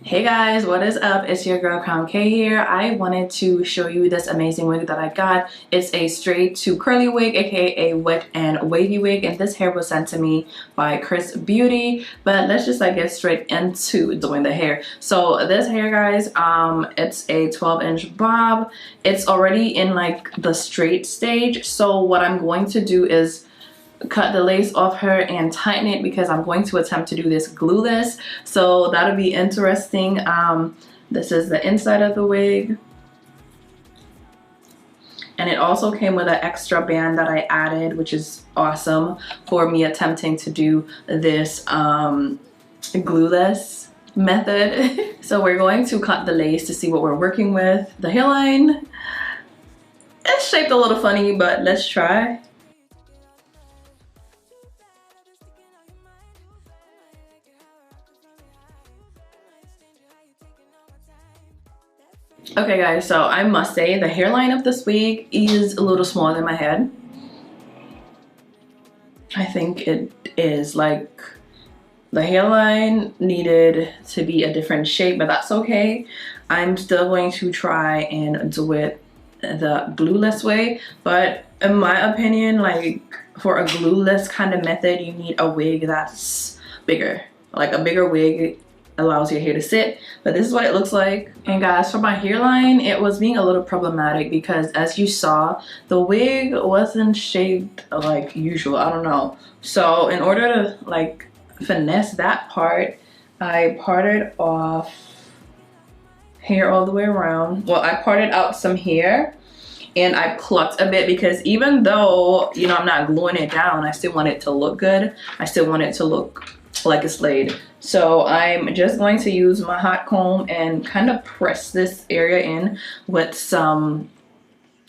Hey guys, what is up? It's your girl Crown K here. I wanted to show you this amazing wig that I got. It's a straight to curly wig, aka a wet and wavy wig, and this hair was sent to me by Xrsbeauty. But let's just get straight into doing the hair. So this hair, guys, it's a 12-inch bob. It's already in like the straight stage. So what I'm going to do is cut the lace off her and tighten it because I'm going to attempt to do this glueless, so that'll be interesting. This is the inside of the wig, and it also came with an extra band that I added, which is awesome for me attempting to do this glueless method. So we're going to cut the lace to see what we're working with. The hairline, it's shaped a little funny, but let's try. Okay guys, so I must say the hairline of this wig is a little smaller than my head. I think it is, like, the hairline needed to be a different shape, but that's okay. I'm still going to try and do it the glueless way, but in my opinion, like, for a glueless kind of method, you need a wig that's bigger. Like, a bigger wig allows your hair to sit, but this is what it looks like. And guys, for my hairline, it was being a little problematic because, as you saw, the wig wasn't shaped like usual. I don't know. So in order to like finesse that part, I parted off hair all the way around. Well, I parted out some hair and I plucked a bit because even though, you know, I'm not gluing it down, I still want it to look good. I still want it to look like it's laid. So I'm just going to use my hot comb and kind of press this area in with some,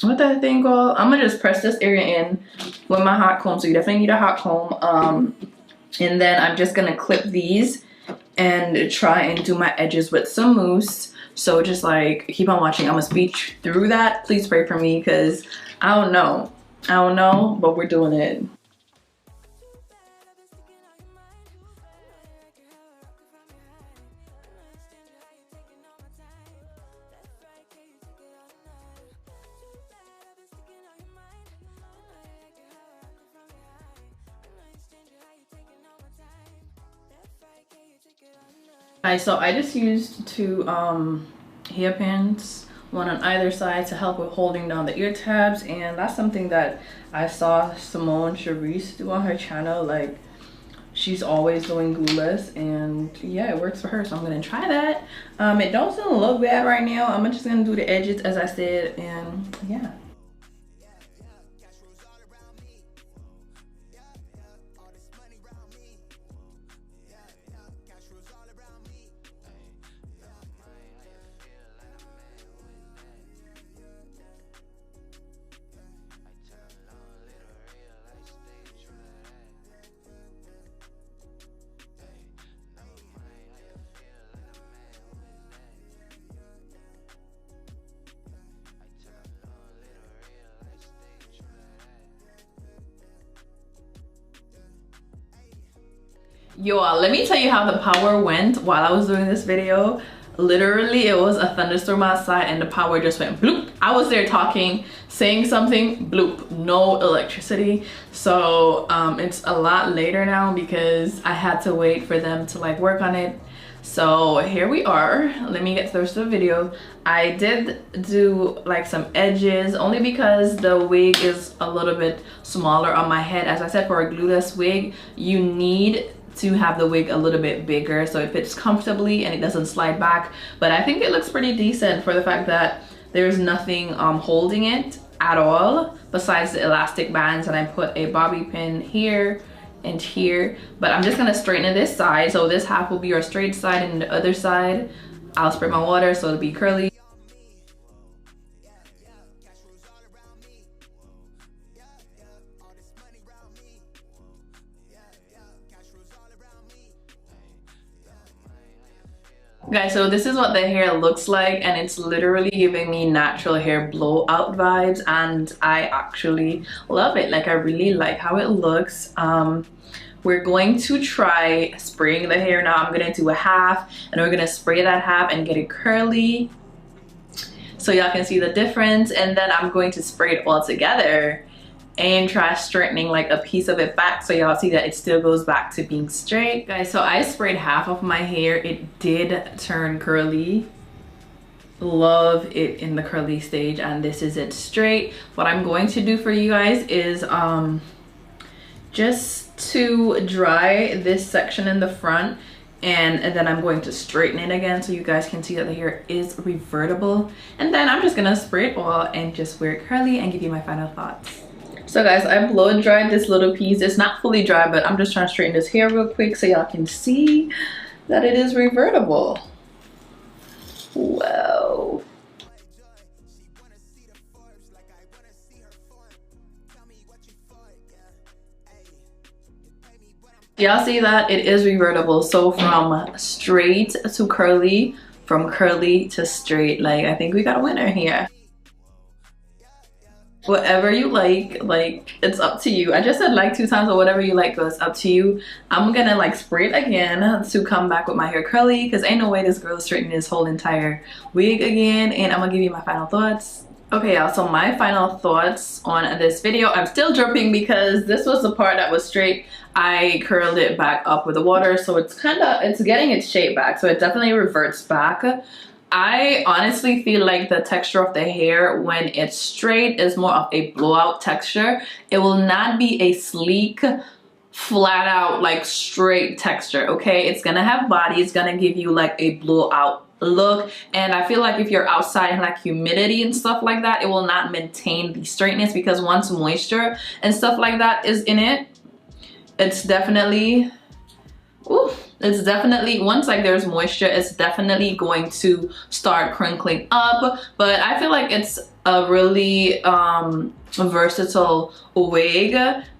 what that thing called? I'm gonna just press this area in with my hot comb. So you definitely need a hot comb. And then I'm just gonna clip these and try and do my edges with some mousse. So just like keep on watching. I'm gonna speed through that. Please pray for me because I don't know, but we're doing it. Alright, so I just used two hairpins, one on either side, to help with holding down the ear tabs, and that's something that I saw Simone Charisse do on her channel. Like, she's always doing glueless, and yeah, it works for her, so I'm gonna try that. It doesn't look bad right now. I'm just gonna do the edges as I said, and yeah. Yo, let me tell you how the power went while I was doing this video. Literally, it was a thunderstorm outside and the power just went bloop. I was there talking, saying something, bloop, no electricity. So it's a lot later now because I had to wait for them to like work on it. So here we are. Let me get to the rest of the video. I did do like some edges only because the wig is a little bit smaller on my head. As I said, for a glueless wig, you need to have the wig a little bit bigger so it fits comfortably and it doesn't slide back. But I think it looks pretty decent for the fact that there's nothing holding it at all besides the elastic bands, and I put a bobby pin here and here. But I'm just gonna straighten this side, so this half will be our straight side and the other side I'll spray my water so it'll be curly. Guys, so this is what the hair looks like, and it's literally giving me natural hair blowout vibes, and I actually love it. Like, I really like how it looks. We're going to try spraying the hair now. I'm gonna do a half, and we're gonna spray that half and get it curly so y'all can see the difference, and then I'm going to spray it all together and try straightening like a piece of it back so y'all see that it still goes back to being straight. Guys, so I sprayed half of my hair. It did turn curly. Love it in the curly stage, and this is it straight. What I'm going to do for you guys is just to dry this section in the front, and then I'm going to straighten it again so you guys can see that the hair is revertible, and then I'm just gonna spray it all and just wear it curly and give you my final thoughts. So guys, I blow dried this little piece. It's not fully dry, but I'm just trying to straighten this hair real quick so y'all can see that it is revertible. Wow. Y'all see that it is revertible, so from straight to curly, from curly to straight. Like, I think we got a winner here. Whatever you like it's up to you. I just said like 2 times, but whatever you like goes up to you. I'm gonna like spray it again to come back with my hair curly, because ain't no way this girl is straightening this whole entire wig again. And I'm gonna give you my final thoughts. Okay, y'all, so my final thoughts on this video. I'm still dripping because this was the part that was straight. I curled it back up with the water, so it's getting its shape back, so it definitely reverts back. I honestly feel like the texture of the hair when it's straight is more of a blowout texture. It will not be a sleek, flat out, like straight texture, okay? It's gonna have body, it's gonna give you like a blowout look, and I feel like if you're outside in like humidity and stuff like that, it will not maintain the straightness, because once moisture and stuff like that is in it, it's definitely, it's definitely, once like there's moisture, it's definitely going to start crinkling up. But I feel like it's a really versatile wig.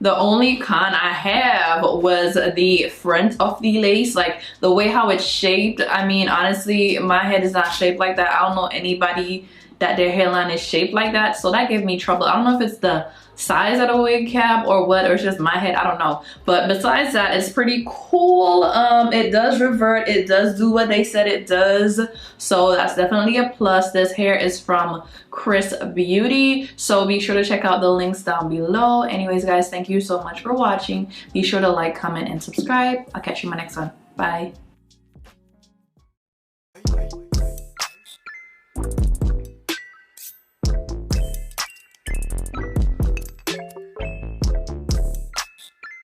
The only con I have was the front of the lace, like the way how it's shaped. I mean, honestly, my head is not shaped like that. I don't know anybody that their hairline is shaped like that, so that gave me trouble. I don't know if it's the size of the wig cap or what, or it's just my head, I don't know. But besides that, it's pretty cool. It does revert, it does do what they said it does, so that's definitely a plus. This hair is from XrsBeauty, so be sure to check out the links down below. Anyways guys, thank you so much for watching. Be sure to like, comment, and subscribe. I'll catch you in my next one. Bye.